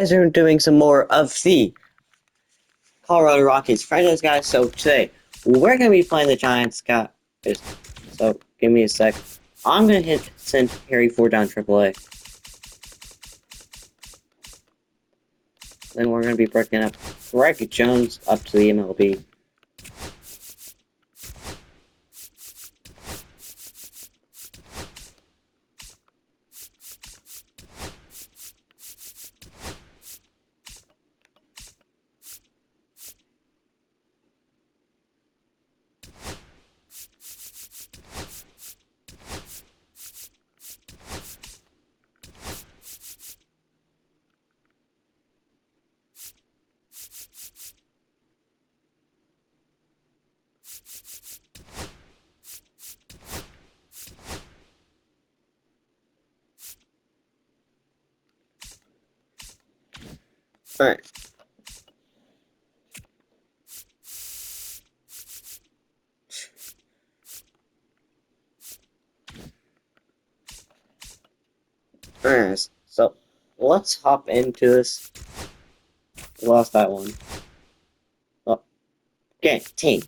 Guys are doing some more of the Colorado Rockies franchise, guys. So today we're gonna be playing the Giants, guys. So give me a sec. I'm gonna send Harry Ford down AAA. Then we're gonna be breaking up Greg Jones up to the MLB. Alright. Alright, so let's hop into this. We lost that one. Oh, okay, team.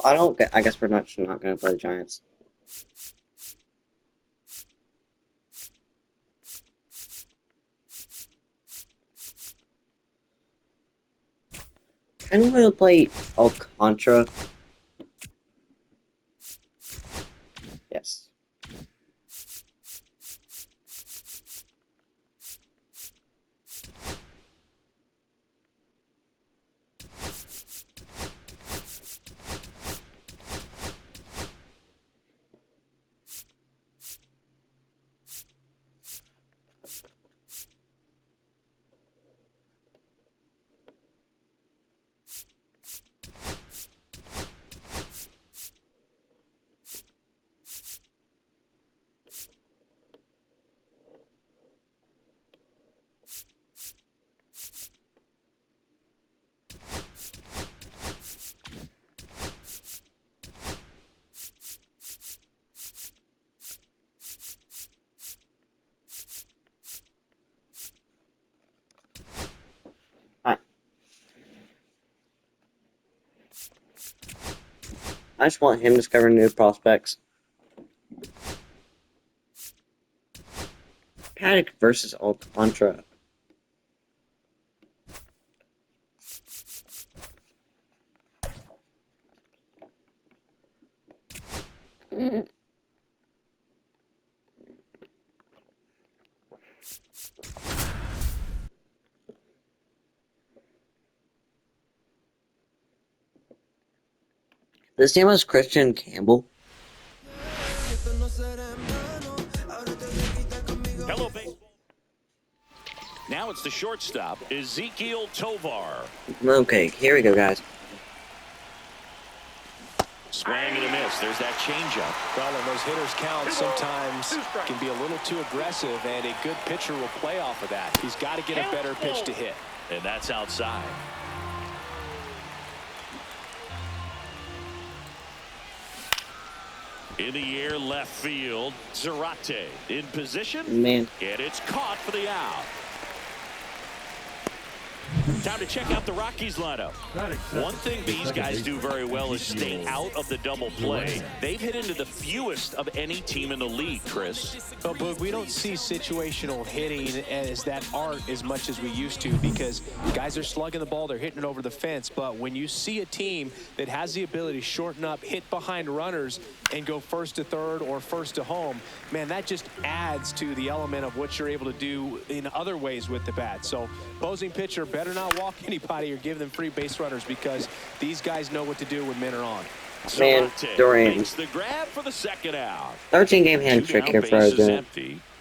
I guess we're not gonna play the Giants. Kind of want to play Alcantara. Yes. I just want him discovering new prospects. Paddock versus Alcantara. This name was Christian Campbell. Hello, baseball. Now it's the shortstop, Ezekiel Tovar. Okay, here we go, guys. Swing and a miss. There's that changeup. Well, and those hitters count sometimes can be a little too aggressive, and a good pitcher will play off of that. He's got to get a better pitch to hit. And that's outside. In the air, left field, Zarate in position. Man. And it's caught for the out. Time to check out the Rockies lineup. One thing these guys do very well is stay out of the double play. They've hit into the fewest of any team in the league, Chris. But Boog, we don't see situational hitting as that art as much as we used to, because guys are slugging the ball, they're hitting it over the fence. But when you see a team that has the ability to shorten up, hit behind runners, and go first to third or first to home, man, that just adds to the element of what you're able to do in other ways with the bat. So opposing pitcher better not walk anybody or give them free base runners, because these guys know what to do when men are on. Man, Durant. Makes the grab for the second out. 13-game hand trick here for Durant.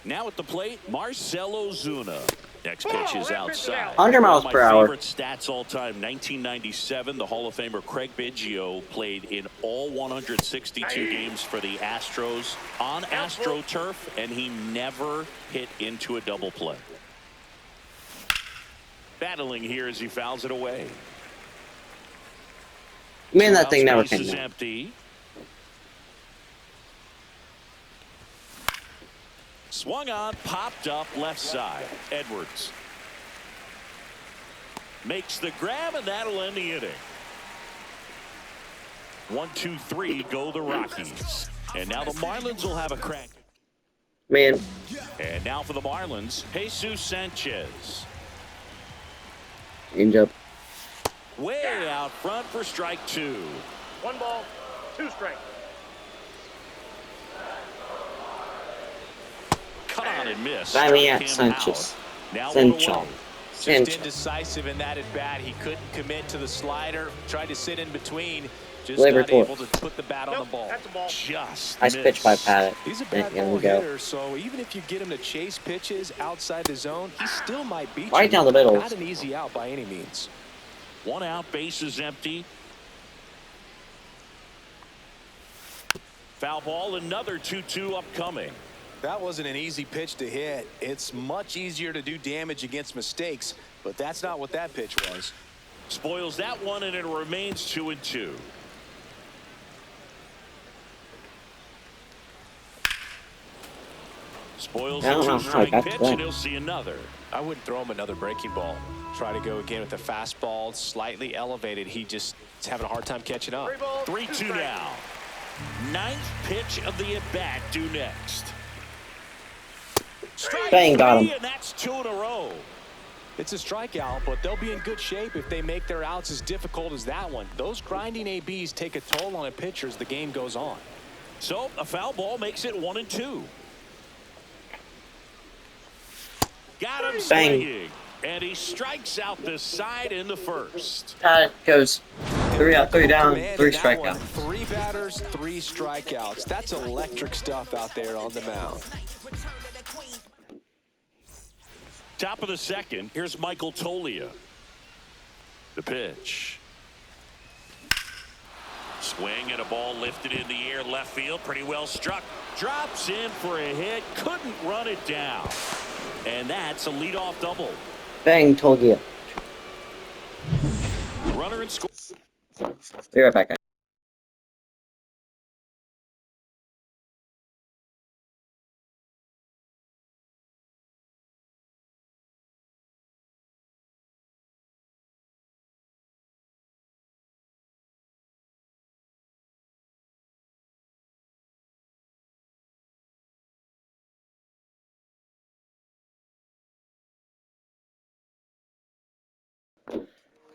Now at the plate, Marcell Ozuna. Next pitch is outside. 100 miles per hour. Favorite stats all time, 1997, the Hall of Famer Craig Biggio played in all 162 games for the Astros on AstroTurf, and he never hit into a double play. Battling here as he fouls it away. Man, that thing never came down. Empty. Swung on, popped up left side. Edwards makes the grab, and that'll end the inning. 1, 2, 3 go the Rockies. And now the Marlins will have a crack. Man. And now for the Marlins, Jesus Sanchez. Change up. Way out front for strike 2. 1 ball, 2 strikes. Cut on and miss. Sanchez. Now Sancho. Just indecisive in that at bat. He couldn't commit to the slider. Tried to sit in between. Just not able to put the bat on the ball. That's a ball. Just Nice pitch by Paddock. He's a bad ball hitter, so even if you get him to chase pitches outside the zone, he still might beat you. Right down the middle. Not an easy out by any means. 1 out, base is empty. Foul ball, another 2-2 upcoming. That wasn't an easy pitch to hit. It's much easier to do damage against mistakes, but that's not what that pitch was. Spoils that one, and it remains 2-2. Spoils the 2-strike pitch, and he'll see another. I wouldn't throw him another breaking ball. Try to go again with the fastball, slightly elevated. He just is having a hard time catching up. 3-2 now. 9th pitch of the at-bat due next. Strike Bang, got him. And that's 2 in a row. It's a strikeout, but they'll be in good shape if they make their outs as difficult as that one. Those grinding ABs take a toll on a pitcher as the game goes on. So a foul ball makes it 1-2. Got him swinging, and he strikes out the side in the first. Goes 3 out, 3 down, 3 strikeouts. 3 batters, 3 strikeouts. That's electric stuff out there on the mound. Top of the second, here's Michael Toglia. The pitch. Swing and a ball lifted in the air, left field, pretty well struck. Drops in for a hit, couldn't run it down. And that's a leadoff double. Bang, Toglia. Runner and score. Be right back, guys.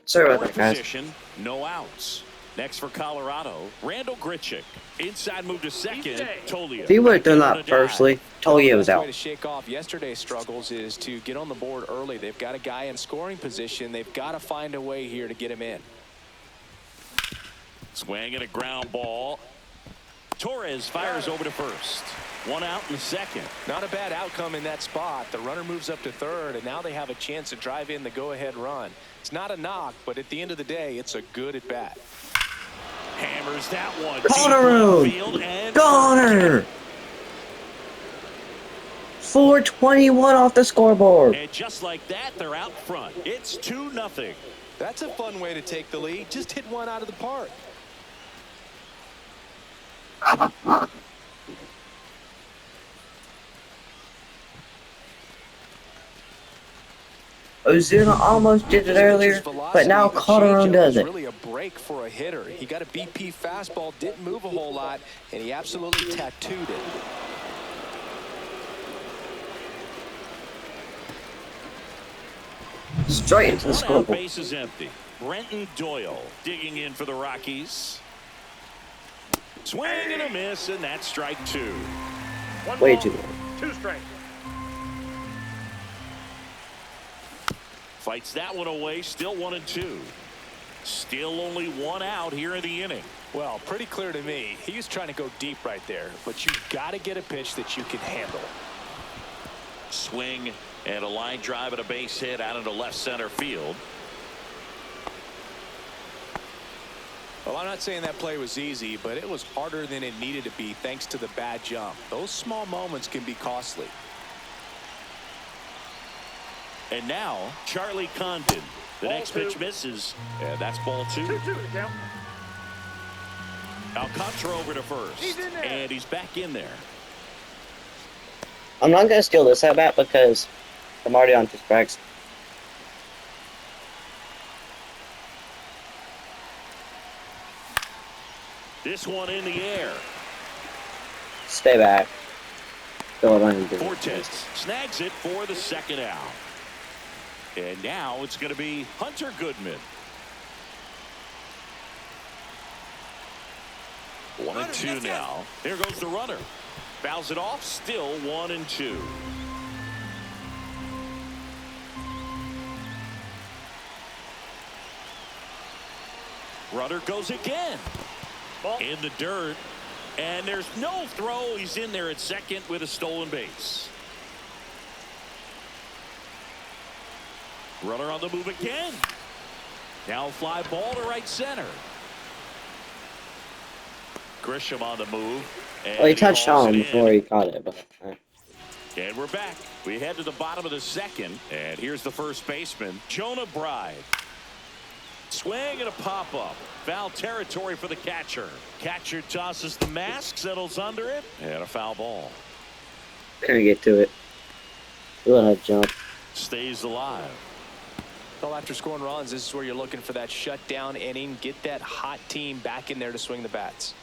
Sorry about that, guys. Position, no outs. Next for Colorado, Randall Grichuk. Inside move to second, Toglia. If he would have done that firstly, Toglia was The way out. to shake off yesterday's struggles is to get on the board early. They've got a guy in scoring position. They've got to find a way here to get him in. Swing and a ground ball. Torres fires over to first. 1 out in the second. Not a bad outcome in that spot. The runner moves up to third, and now they have a chance to drive in the go-ahead run. It's not a knock, but at the end of the day, it's a good at-bat. Hammers that one. Goner! Goner! 421 off the scoreboard. And just like that, they're out front. It's 2-0. That's a fun way to take the lead. Just hit one out of the park. Ozuna almost did it earlier, but now Calderon does it. Really a break for a hitter. He got a BP fastball, didn't move a whole lot, and he absolutely tattooed it. Straight into the scoreboard. Base is empty. Brenton Doyle digging in for the Rockies. Swing and a miss, and that's strike 2. Way too low. 2 strikes. Fights that one away, still 1-2. Still only 1 out here in the inning. Well, pretty clear to me. He was trying to go deep right there, but you've got to get a pitch that you can handle. Swing and a line drive and a base hit out into left center field. Well, I'm not saying that play was easy, but it was harder than it needed to be thanks to the bad jump. Those small moments can be costly. And now, Charlie Condon. The next pitch misses, and that's ball 2. 2-2 to count. Alcantara over to first, He's in there. and he's back in there. I'm not gonna steal this at bat because I'm already on 2 strikes. This one in the air. Stay back. Still a running Fortes snags it for the 2nd out. And now it's going to be Hunter Goodman. 1-2 now. Here goes the runner. Fouls it off. Still 1-2. Runner goes again. Ball. In the dirt. And there's no throw. He's in there at second with a stolen base. Runner on the move again. Now fly ball to right center. Grisham on the move. Well, he touched on before he caught it. But, And we're back. We head to the bottom of the 2nd. And here's the first baseman, Jonah Bride. Swing and a pop-up. Foul territory for the catcher. Catcher tosses the mask, settles under it, and a foul ball. couldn't get to it. Little jump. Stays alive. Well, after scoring runs, this is where you're looking for that shutdown inning. Get that hot team back in there to swing the bats.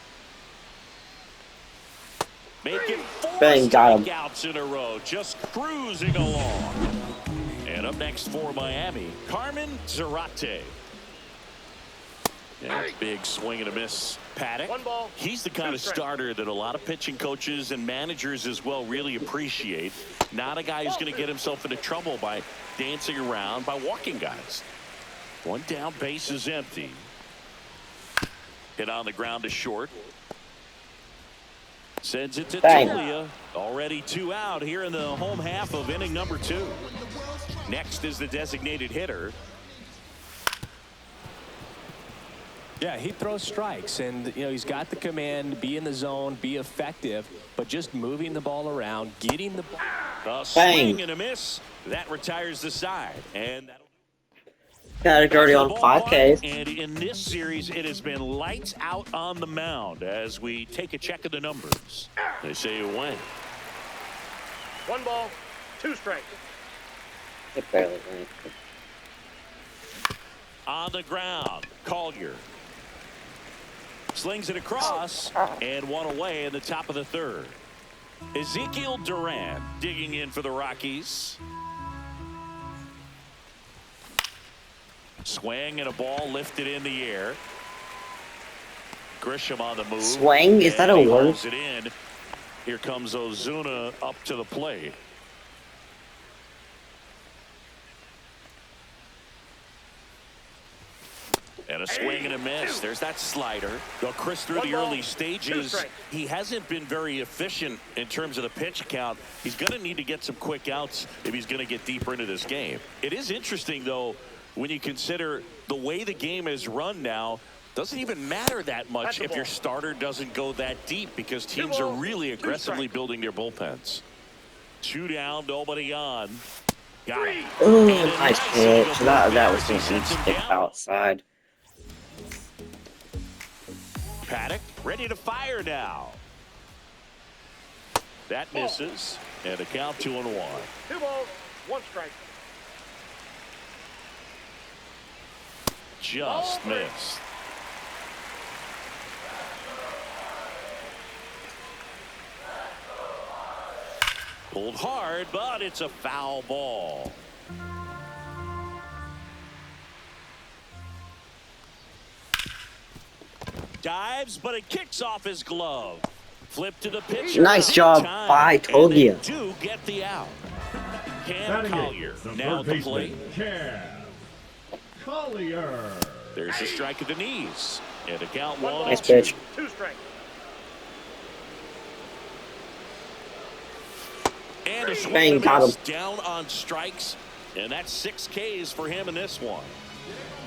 Make it 4 Bang, got him. strikeouts in a row. Just cruising along. And up next for Miami, Carmen Zarate. Yeah, big swing and a miss. Paddock. 1 ball. He's the kind of starter that a lot of pitching coaches and managers as well really appreciate. Not a guy who's going to get himself into trouble by dancing around, by walking guys. 1 down, base is empty. Hit on the ground to short. Sends it to Bang. Tulia. Already 2 out here in the home half of inning number 2. Next is the designated hitter. Yeah, he throws strikes, and he's got the command, be in the zone, be effective, but just moving the ball around, getting the ball. A swing and a miss. That retires the side. And that'll Got it already on 5Ks. And in this series, it has been lights out on the mound as we take a check of the numbers. They say you win. 1 ball, 2 strikes. It barely went. On the ground, Collier slings it across and 1 away in the top of the 3rd. Ezekiel Duran digging in for the Rockies. Swing and a ball lifted in the air. Grisham on the move. Swing? Is that a And he word? holds it in. Here comes Ozuna up to the plate. And a swing and a miss. There's that slider. Well, Chris, through 1 the ball, early 2 stages, strikes. he hasn't been very efficient in terms of the pitch count. He's going to need to get some quick outs if he's going to get deeper into this game. It is interesting, though, when you consider the way the game is run now. Doesn't even matter that much if your starter doesn't go that deep because teams are really aggressively building their bullpens. 2 down, nobody on. Got it. Ooh, nice pitch. That was going to stick outside. Paddock ready to fire now. That misses. And a count 2-1. 2 balls, 1 strike. Just missed. Pulled hard, but it's a foul ball. Dives, but it kicks off his glove. Flip to the pitcher. Nice job. I told and they you. do get the out. Cam Collier now at the plate. Collier. There's a strike at the knees. And a count 1 Nice and 2. pitch. 2 strikes. And a swing Bang, and a got miss him. down on strikes. And that's 6 Ks for him in this one.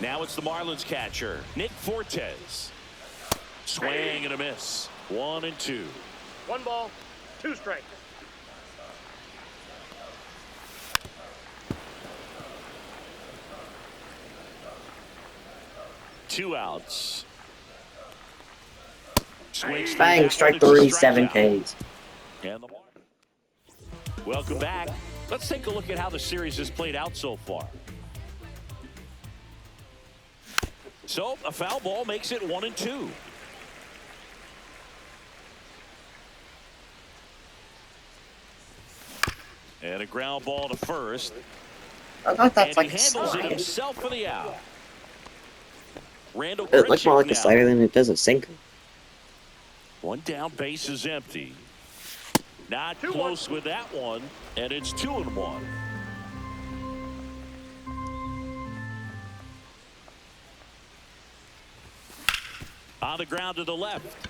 Now it's the Marlins catcher, Nick Fortes. Swing and a miss. 1 and 2. 1 ball, 2 strikes. Two outs. Swings Bang, strike 3, 7 Ks. And the Welcome back. Let's take a look at how the series has played out so far. So a foul ball makes it 1-2. And a ground ball to first. I thought that's And like he a handles it slide. himself for the out. Randall It looks more like Grichuk a slider now. than it does a sinker. One down, base is empty. Not 2-1. close with that one, and it's 2-1. On the ground to the left.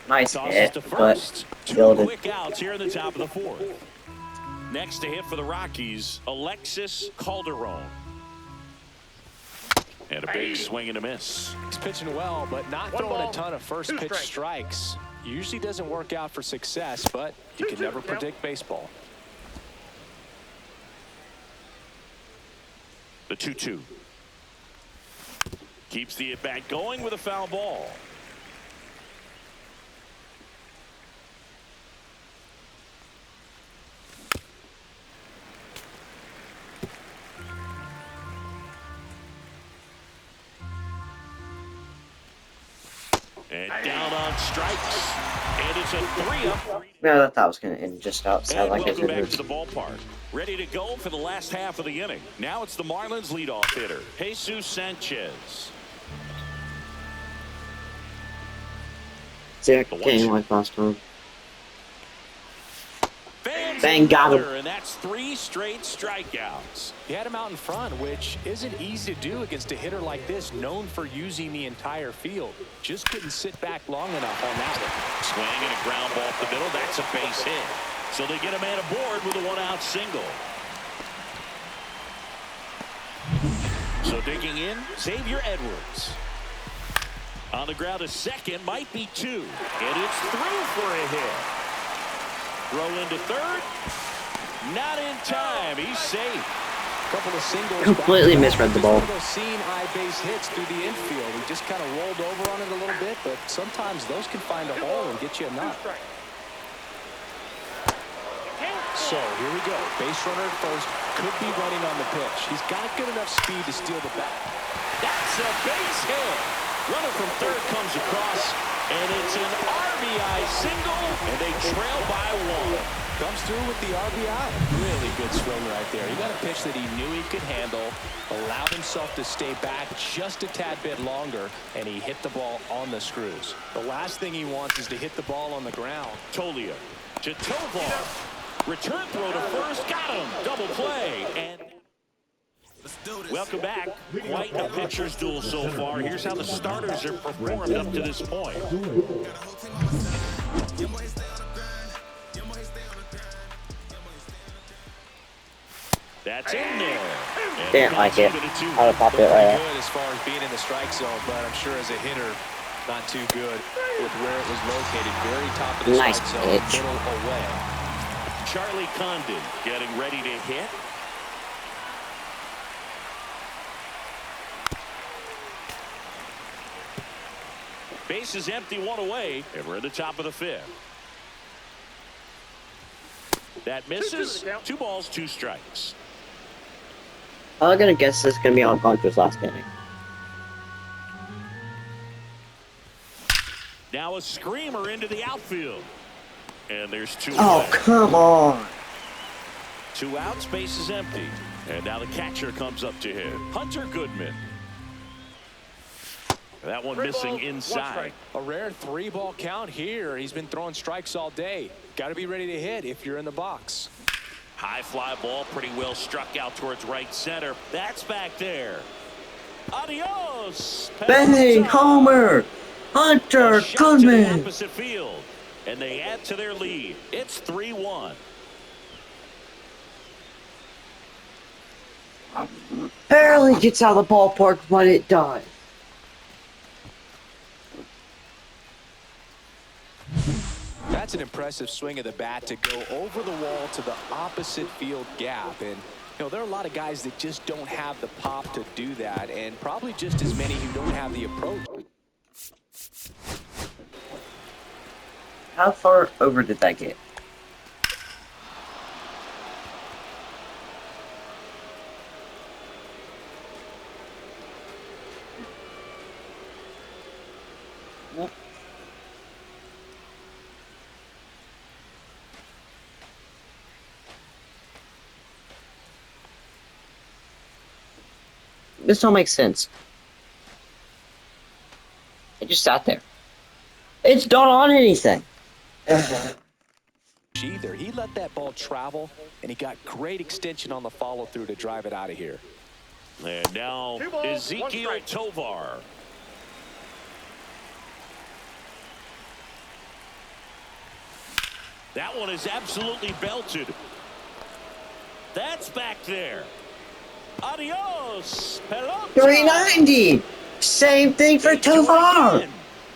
Nice Tosses hit, to but first. Two fielded. quick outs here in the top of the fourth. Next to hit for the Rockies, Alexis Calderon. And a big swing and a miss. He's pitching well, but not One throwing ball, a ton of first 2 pitch strikes. Usually doesn't work out for success, but you can 2-2, never yep. predict baseball. The 2-2. Keeps the at-bat going with a foul ball. And down on strikes. And it's a 3-up. No, I thought I was going to end just outside And like it welcome back was. to the ballpark. Ready to go for the last half of the inning. Now it's the Marlins leadoff hitter, Jesus Sanchez. Zach game like last time. Fans Bang, got him. another, and that's 3 straight strikeouts. He had him out in front, which isn't easy to do against a hitter like this, known for using the entire field. Just couldn't sit back long enough on that one. Swing and a ground ball up the middle. That's a base hit. So they get a man aboard with a 1-out single. So digging in, Xavier Edwards. On the ground to second, might be 2. And it's through for a hit. Throw into third. Not in time. He's safe. Couple of singles. Completely misread the ball. Just one of those seeing eye base hits through the infield. He just kind of rolled over on it a little bit, but sometimes those can find a hole and get you a 2 knock. strikes. So here we go. Base runner at first. Could be running on the pitch. He's got good enough speed to steal the bat. That's a base hit. Runner from third comes across, and it's an RBI single, and they trail by 1. Comes through with the RBI. Really good swing right there. He got a pitch that he knew he could handle, allowed himself to stay back just a tad bit longer, and he hit the ball on the screws. The last thing he wants is to hit the ball on the ground. Tolia to Tovar. Return throw to first. Got him. Double play. And welcome back. Quite a pitcher's duel so far. Here's how the starters are performed up to this point. That's in there. And Didn't like it. to the 2. I would have popped it right out. Good as far as being in the strike zone, but I'm sure as a hitter, not too good with where it was located. Very top of the Nice strike zone, pitch. little away. Charlie Condon getting ready to hit. Base is empty, 1 away, and we're at the top of the 5th. That misses. 2 balls, 2 strikes. I'm going to guess this is going to be on Conker's last inning. Now a screamer into the outfield. And there's 2 Oh, away. come on. 2 outs, base is empty. And now the catcher comes up to hit. Hunter Goodman. That one 3 missing balls, 1 inside. strike. A rare 3-ball count here. He's been throwing strikes all day. Got to be ready to hit if you're in the box. High fly ball, pretty well struck out towards right center. That's back there. Adios. Bang, homer. Hunter A shot to the Goodman. opposite field, and they add to their lead. It's 3-1. Barely gets out of the ballpark, but it does. That's an impressive swing of the bat to go over the wall to the opposite field gap. And, you know, there are a lot of guys that just don't have the pop to do that, and probably just as many who don't have the approach. How far over did that get? This don't make sense. It just sat there. It's not on anything. Either. He let that ball travel, and he got great extension on the follow-through to drive it out of here. And now 2 balls, 1 Ezekiel strike. Tovar. That one is absolutely belted. That's back there. Adios, pelota. 390. Same thing for They do it Tovar. again.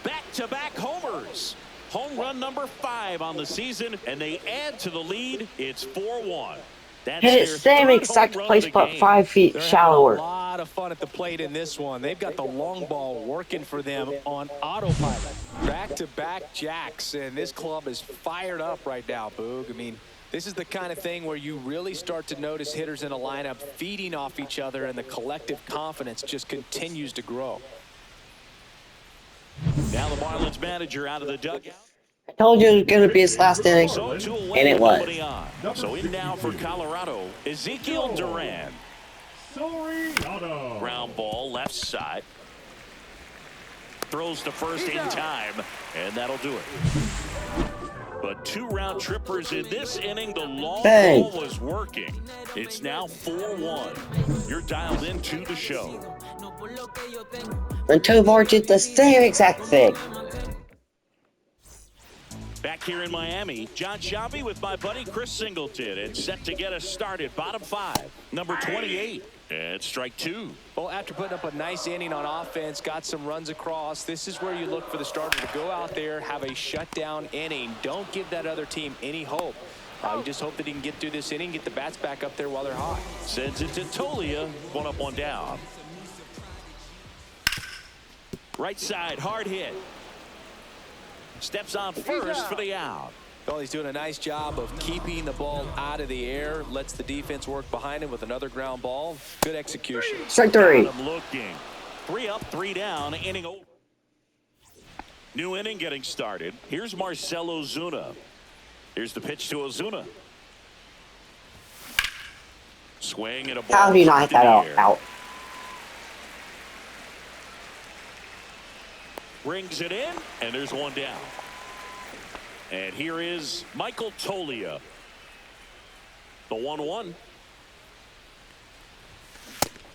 Back-to-back homers. Home run number 5 on the season, and they add to the lead. It's 4-1. That's Hit it their same third exact home run place, of the but game. 5 feet They're shallower. having a lot of fun at the plate in this one. They've got the long ball working for them on autopilot. Back-to-back jacks, and this club is fired up right now, Boog. I mean, this is the kind of thing where you really start to notice hitters in a lineup feeding off each other, and the collective confidence just continues to grow. Now the Marlins manager out of the dugout. I told you it was going to be his last inning, So 2 away, and it was. nobody on. So in now for Colorado, Ezekiel Duran. Ground ball left side. Throws to first in time, and that'll do it. But 2 round trippers in this inning. The long Bang. ball was working. It's now 4-1. You're dialed into the show. And Tovar did the same exact thing. Back here in Miami, John Sciambi with my buddy Chris Singleton, and set to get us started. Bottom 5, number 28, and strike 2. Well, after putting up a nice inning on offense, got some runs across, this is where you look for the starter to go out there, have a shutdown inning. Don't give that other team any hope. You just hope that he can get through this inning, get the bats back up there while they're hot. Sends it to Tolia, 1 up, 1 down. Right side, hard hit. Steps on first for the out. Well, he's doing a nice job of keeping the ball out of the air. Lets the defense work behind him with another ground ball. Good execution. Strike 3. Got him looking. 3 up, 3 down. Inning over. New inning getting started. Here's Marcell Ozuna. Here's the pitch to Ozuna. Swing and a ball. How do you not hit that out? Brings it in, and there's 1 down. And here is Michael Tolia. The 1-1.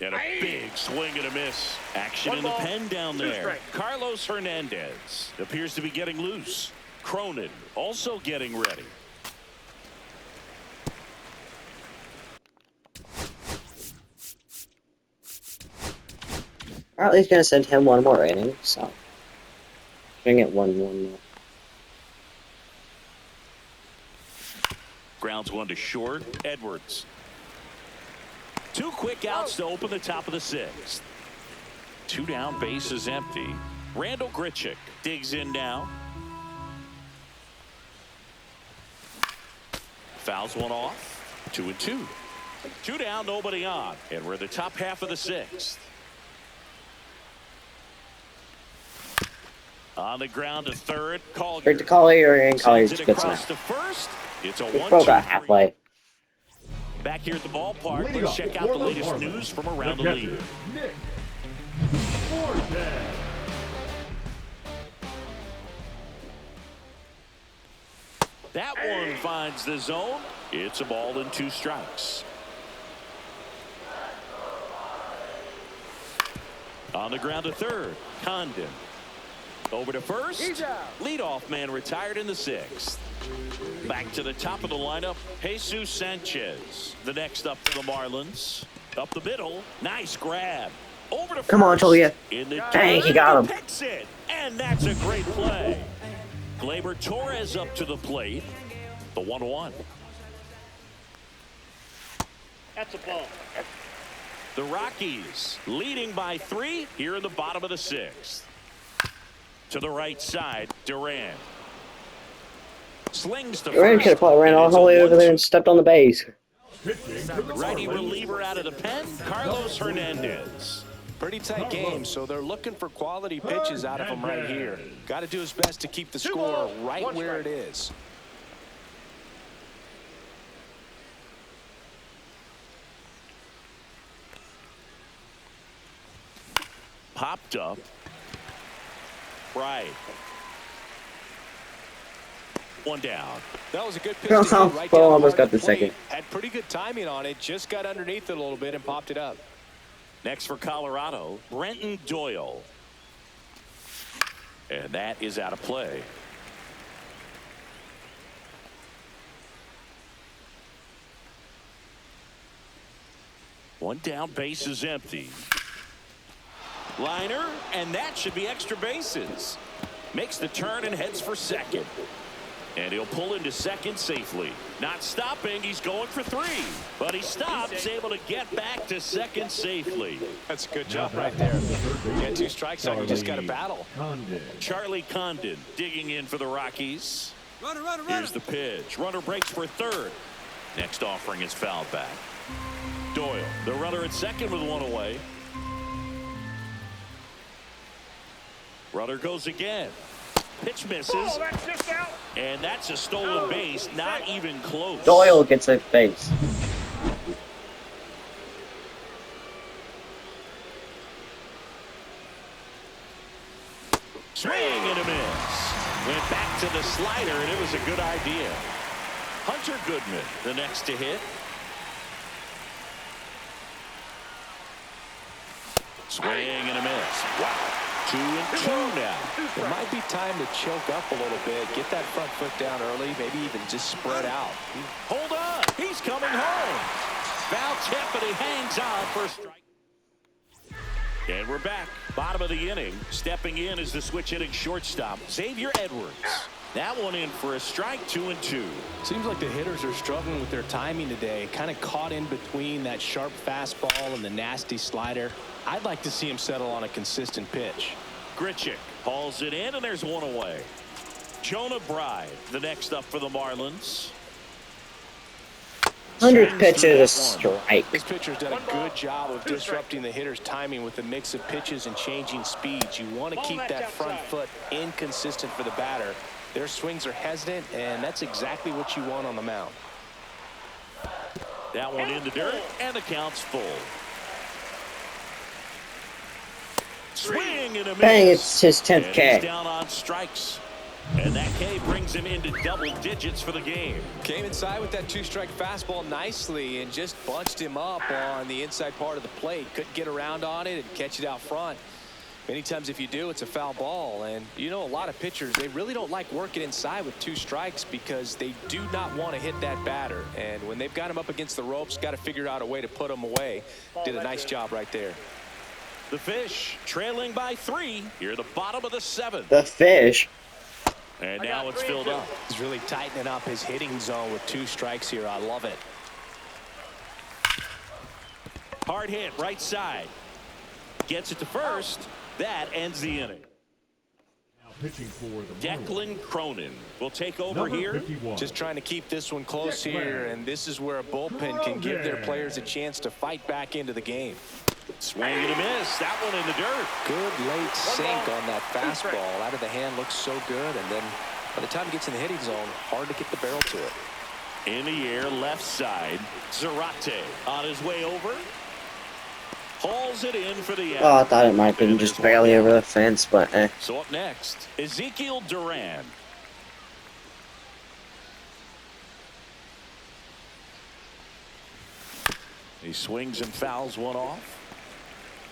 And a big swing and a miss. Action 1 in the ball, pen down 2 there. strikes. Carlos Hernandez appears to be getting loose. Cronin also getting ready. Or at least going to send him 1 more inning, so. Gonna get 1 more. Grounds 1 to short. Edwards. 2 quick outs to open the top of the 6th. 2 down, base is empty. Randall Grichuk digs in now. Fouls 1 off. 2-2. 2 down, nobody on. And we're in the top half of the 6th. On the ground to third. Straight Collier. to Collier, and Collier's Sends it good across snap. to first. It's a He 1-2. broke out halfway. Back here at the ballpark, let's check out the latest news from around the league. That one finds the zone. It's a ball and 2 strikes. On the ground to third, Condon. Over to first. Leadoff man retired in the 6th. Back to the top of the lineup, Jesus Sanchez. The next up for the Marlins. Up the middle, nice grab. Over to Come on, first. Tolia. In the Dang, he got him. Picks it, and that's a great play. Gleyber Torres up to the plate. The 1-1. That's a ball. The Rockies leading by 3 here in the bottom of the 6th. To the right side, Duran. Slings to Duran could have first. probably ran all the way over there and stepped on the base. Righty reliever out of the pen, Carlos Hernandez. Pretty tight game, so they're looking for quality pitches out of him right here. Got to do his best to keep the score right where it is. popped up. Right. One down. That was a good pitch to hit right down the Almost heart got of the the plate. second. Had pretty good timing on it. Just got underneath it a little bit and popped it up. Next for Colorado, Brenton Doyle. And that is out of play. One down, base is empty. Liner, and that should be extra bases. Makes the turn and heads for second. And he'll pull into second safely. Not stopping, he's going for 3. But he stops, able to get back to second safely. That's a good job right there. You got 2 strikes on, you just got to battle. Charlie Condon digging in for the Rockies. Here's the pitch. Runner breaks for third. Next offering is fouled back. Doyle, the runner at second with 1 away. Runner goes again. Pitch misses. Oh, that's just out. And that's a stolen base, not even close. Doyle gets a base. Swing and a miss. Went back to the slider, and it was a good idea. Hunter Goodman, the next to hit. Swing and a miss. Wow. 2 and 2 now. It might be time to choke up a little bit, get that front foot down early, maybe even just spread out. Hold on. He's coming home. Foul tip, and he hangs on for a strike. And we're back. Bottom of the inning. Stepping in is the switch hitting shortstop, Xavier Edwards. That one in for a strike, 2 and 2. Seems like the hitters are struggling with their timing today. Kind of caught in between that sharp fastball and the nasty slider. I'd like to see him settle on a consistent pitch. Grichuk hauls it in, and there's 1 away. Jonah Bride, the next up for the Marlins. 100 pitches, a strike. This pitcher's done a good job of disrupting the hitter's timing with the mix of pitches and changing speeds. You want to keep that front foot inconsistent for the batter. Their swings are hesitant, and that's exactly what you want on the mound. That one in the dirt, and the count's full. Swing and a miss. Bang, it's his 10th And K. he's down on strikes. And that K brings him into double digits for the game. Came inside with that 2-strike fastball nicely and just bunched him up on the inside part of the plate. Couldn't get around on it and catch it out front. Many times if you do, it's a foul ball. And you know, a lot of pitchers, they really don't like working inside with 2 strikes because they do not want to hit that batter. And when they've got him up against the ropes, got to figure out a way to put him away. Did a nice job right there. The Fish trailing by 3 here at the bottom of the 7th. The Fish. And now it's filled up. He's really tightening up his hitting zone with 2 strikes here. I love it. Hard hit right side. Gets it to first. That ends the inning. Now pitching for the Declan Cronin will take over here. 51. Just trying to keep this one close here, and this is where a bullpen can give their players a chance to fight back into the game. Swing and a miss. That one in the dirt. Good late sink on that fastball. Out of the hand looks so good, and then by the time it gets in the hitting zone, hard to get the barrel to it. In the air, left side. Zarate on his way over. Hauls it in for the out. Oh, I thought it might have been just barely over the fence, but eh. So up next, Ezekiel Duran. He swings and fouls one off.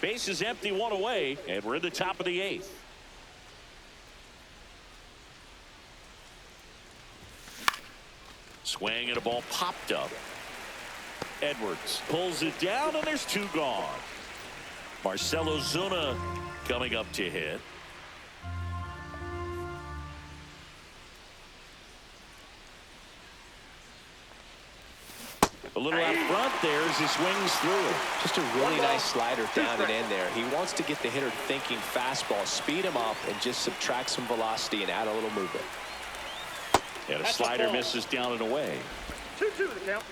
Base is empty, 1 away, and we're in the top of the 8th. Swing and a ball popped up. Edwards pulls it down, and there's 2 gone. Marcelo Zuna coming up to hit. A little out front there as he swings through it. Just a really nice slider down and in there. He wants to get the hitter thinking fastball, speed him up, and just subtract some velocity and add a little movement. And a slider misses down and away. 2-2 the count.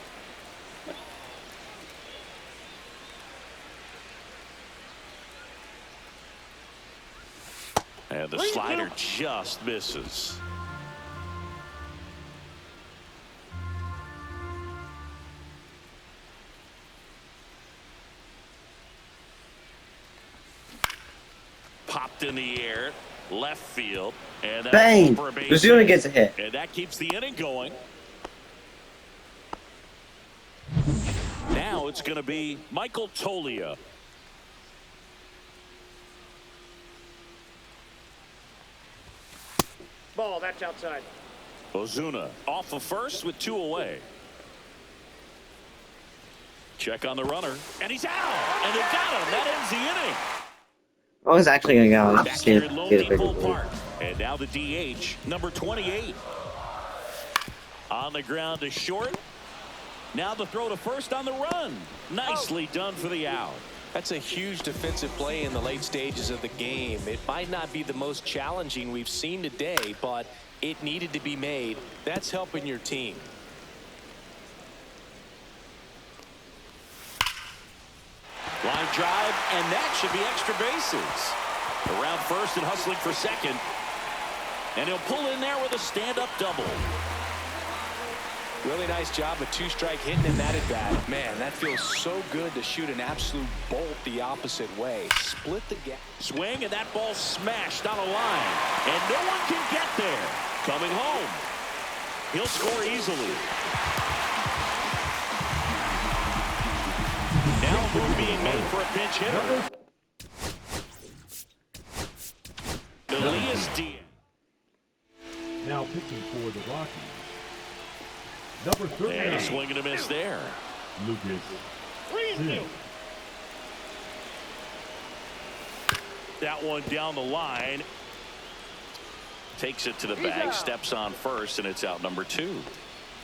And the slider just misses. First in the air, left field, and Bang! for a base Ozuna hit. gets a hit. And that keeps the inning going. Now it's going to be Michael Toglia. Ball, that's outside. Ozuna off of first with 2 away. Check on the runner, and he's out, and they got him. That ends the inning. I was actually gonna go and Back see here if at Lone get a bigger Depot lead. Park, and now the DH, number 28. On the ground to short. Now the throw to first on the run. Nicely done for the out. That's a huge defensive play in the late stages of the game. It might not be the most challenging we've seen today, but it needed to be made. That's helping your team. Line drive, and that should be extra bases. Around first and hustling for second. And he'll pull in there with a stand-up double. Really nice job of 2-strike hitting in that at bat. Man, that feels so good to shoot an absolute bolt the opposite way. Split the gap. Swing, and that ball smashed on a line. And no one can get there. Coming home. He'll score easily. Now a move being made for a pinch hitter. Elias Diaz. Now pitching for the Rockies. Number 30. And a swing and a miss there. Lucas. 3-2. That one down the line. Takes it to the bag, out. steps on first, and it's out number 2.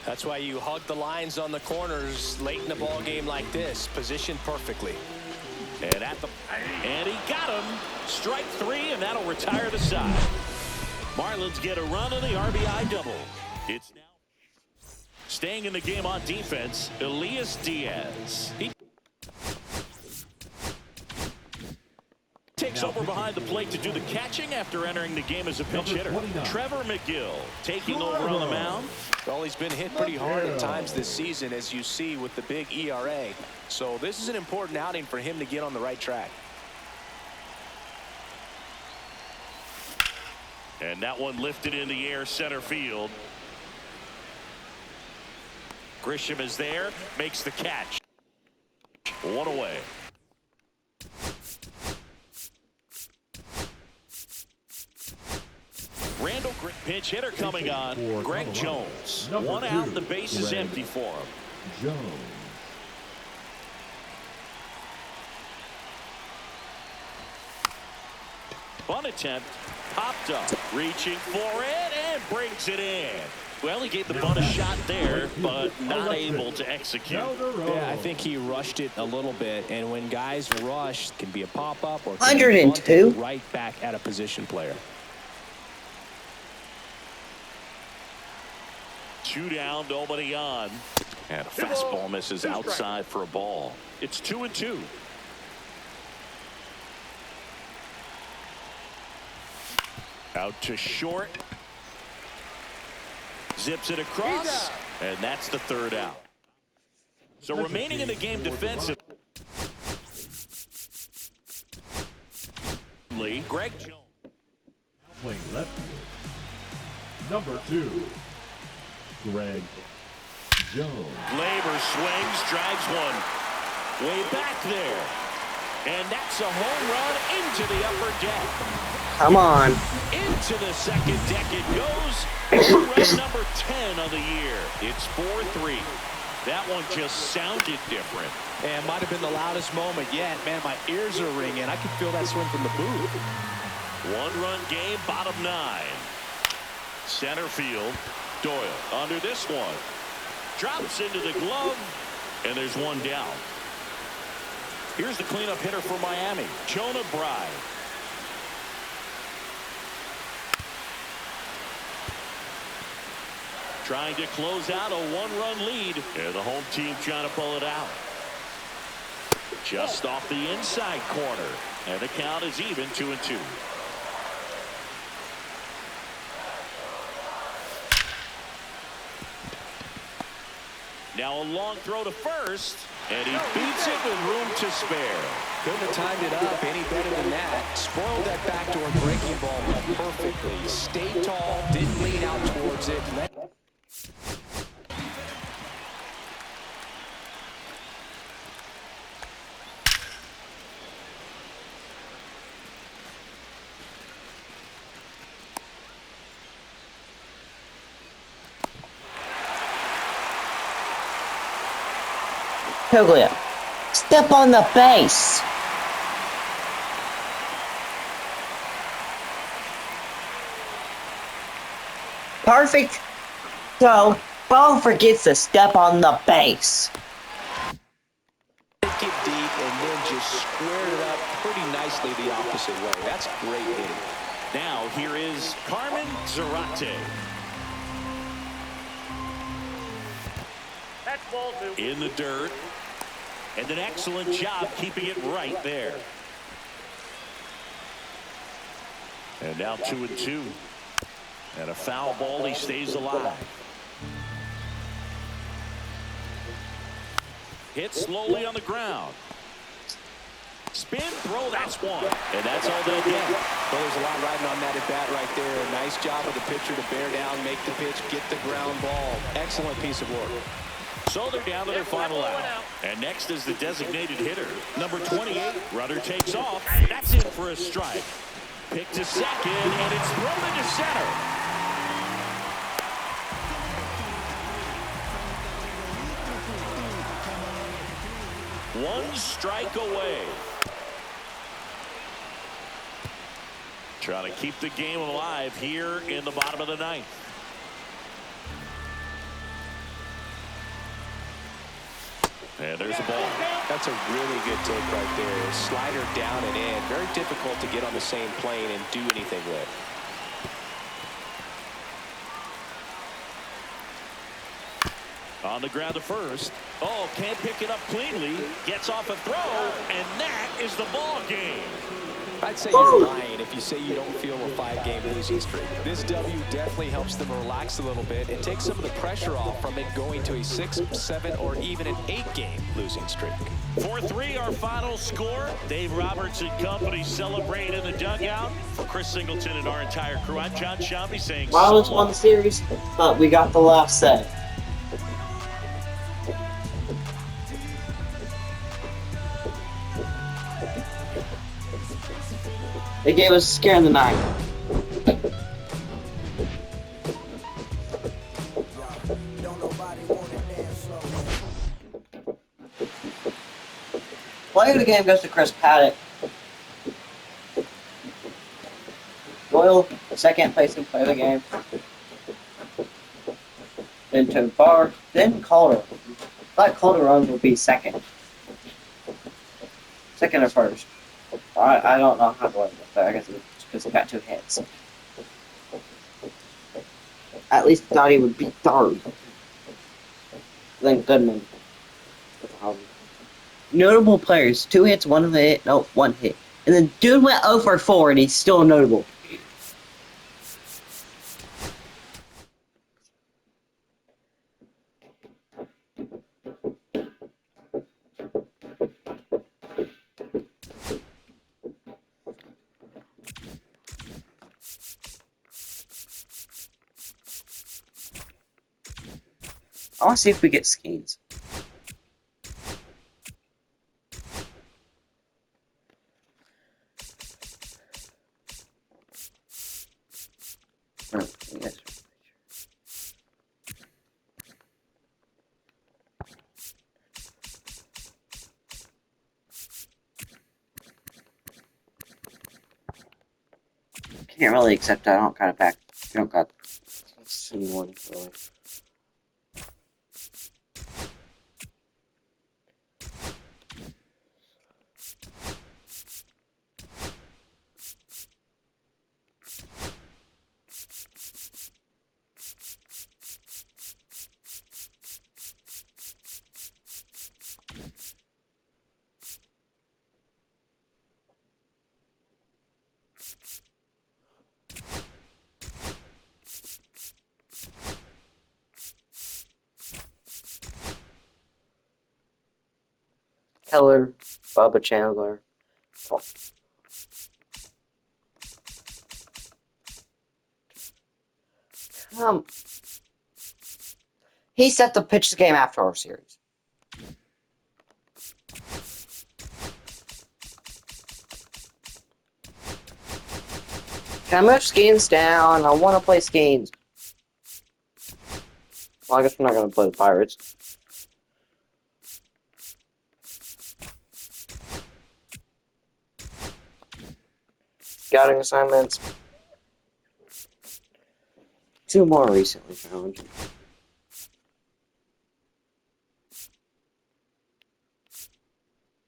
That's why you hug the lines on the corners late in the ball game like this. Positioned perfectly. And he got him. Strike 3, and that'll retire the side. Marlins get a run on the RBI double. It's now staying in the game on defense, Elias Diaz. He takes over behind the plate to do the catching after entering the game as a pinch hitter. Trevor McGill taking over on the mound. Well, he's been hit pretty hard at times this season, as you see with the big ERA. So this is an important outing for him to get on the right track. And that one lifted in the air center field. Grisham is there, makes the catch. 1 away. Randall, pinch hitter coming on. Greg Jones. 1 out, the base is empty for him. Jones. Bunt attempt, popped up, reaching for it, and brings it in. Well, he gave the bunt a shot there, but not able to execute. Yeah, I think he rushed it a little bit, and when guys rush, it can be a pop-up or 102? right back at a position player. 2 down, nobody on. And a fastball misses outside for a ball. It's 2-2. Out to short. Zips it across. And that's the 3rd out. So remaining in the game defensively, Greg Jones. Playing left field. Number 2. Greg Jones. Labor swings, drives one way back there. And that's a home run into the upper deck. Come on. Into the second deck it goes. Home run number 10 of the year. It's 4-3. That one just sounded different. And might have been the loudest moment yet. Man, my ears are ringing. I can feel that swing from the booth. 1-run game, bottom 9. Center field. Doyle under this one. Drops into the glove. And there's 1 down. Here's the cleanup hitter for Miami, Jonah Bride. Trying to close out a 1-run lead. And the home team trying to pull it out. Just off the inside corner. And the count is even, 2-2. Now a long throw to first. And he beats it with room to spare. Couldn't have timed it up any better than that. Spoiled that backdoor breaking ball perfectly. Stayed tall, didn't lean out towards it. Puglia, step on the base. Perfect. So, ball forgets to step on the base. Take it deep and then just squared it up pretty nicely the opposite way. That's great hitting. Now here is Carmen Zarate. That's ball two. In the dirt. And an excellent job keeping it right there. And now 2-2. And a foul ball, he stays alive. Hit slowly on the ground. Spin throw, that's one. And that's all they'll get. Well, there's a lot riding on that at bat right there. Nice job of the pitcher to bear down, make the pitch, get the ground ball. Excellent piece of work. So they're down to their final out. And next is the designated hitter. Number 28, runner takes off. That's in for a strike. Pick to second, and it's thrown into center. One strike away. Trying to keep the game alive here in the bottom of the ninth. And there's a ball. That's a really good take right there. Slider down and in. Very difficult to get on the same plane and do anything with. On the ground to first. Oh, can't pick it up cleanly. Gets off a throw, and that is the ball game. I'd say you're lying if you say you don't feel a 5-game losing streak. This W definitely helps them relax a little bit and take some of the pressure off from it going to a 6, 7, or even an 8-game losing streak. 4-3 our final score. Dave Roberts and company celebrate in the dugout. For Chris Singleton and our entire crew, I'm John Shelby saying Marlins won the series, but we got the last say. They gave us a scare in the night. Player of the game goes to Chris Paddock. Doyle, second place in player of the game. Then to Barr, then Calder. I thought Calderon would be second. Second or first. I don't know how to win it, but I guess it's because he got 2 hits. At least thought he would be third. Then Goodman. Notable players: 2 hits, 1 hit, no, 1 hit. And then dude went 0 for 4 and he's still notable. I want to see if we get skins. Oh, yes. Can't really accept that. I don't got it back. I don't got anyone. So. Keller, Bubba Chandler, He set to pitch the game after our series. Can I move Skeens down? I want to play Skeens. Well, I guess we're not going to play the Pirates. Scouting assignments. 2 more recently found.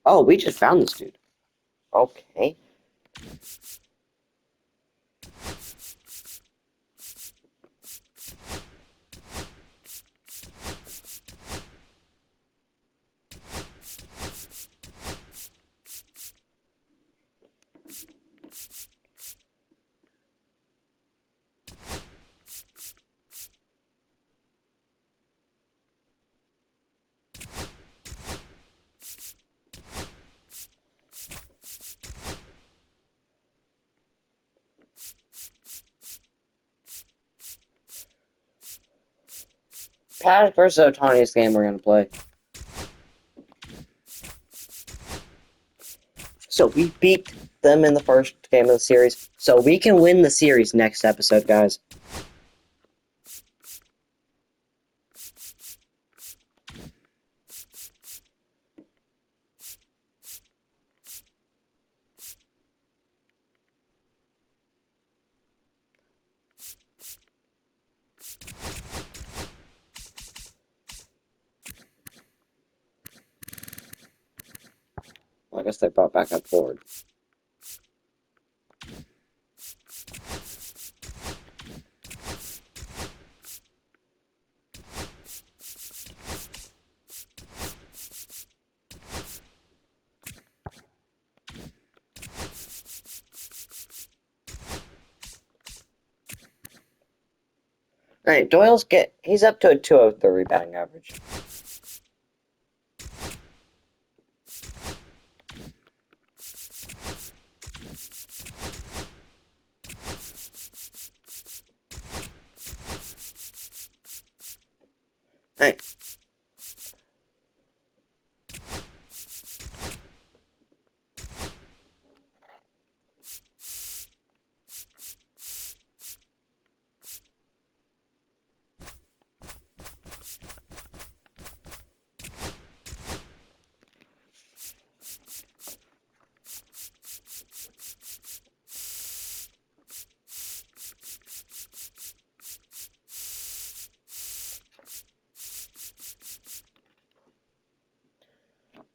Oh, we just found this dude. Okay. Pat versus Otani's game we're going to play. So we beat them in the first game of the series. So we can win the series next episode, guys. Well, I guess they brought back up forward. Alright, he's up to a 203 batting average. Hey.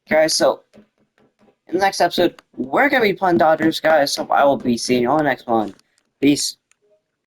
Guys, so in the next episode, we're going to be playing Dodgers, guys, so I will be seeing you on the next one. Peace.